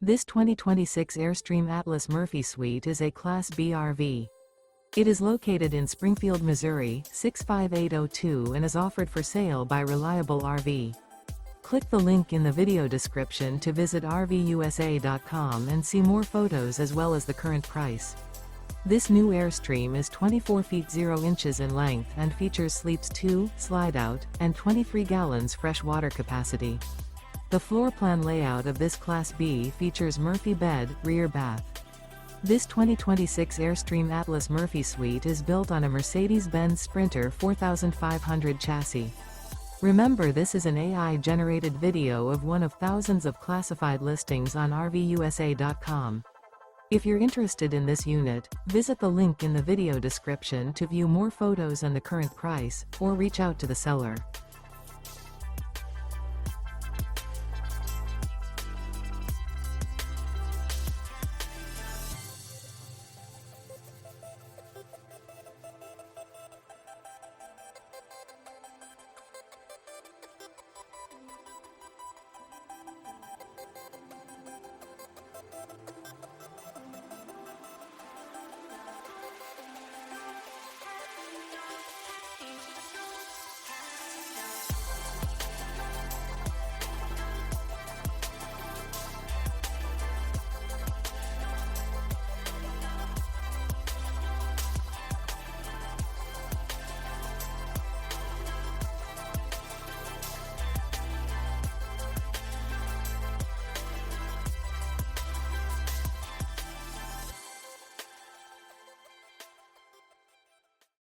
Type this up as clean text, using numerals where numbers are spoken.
This 2026 Airstream Atlas Murphy Suite is a Class B RV. It is located in Springfield, Missouri, 65802 and is offered for sale by Reliable RV. Click the link in the video description to visit RVUSA.com and see more photos as well as the current price. This new Airstream is 24 feet 0 inches in length and features sleeps 2, Slideout, and 23 gallons fresh water capacity. The floor plan layout of this Class B features Murphy bed, rear bath. This 2026 Airstream Atlas Murphy Suite is built on a Mercedes-Benz Sprinter 4500 chassis. Remember, this is an AI-generated video of one of thousands of classified listings on RVUSA.com. If you're interested in this unit, visit the link in the video description to view more photos and the current price, or reach out to the seller.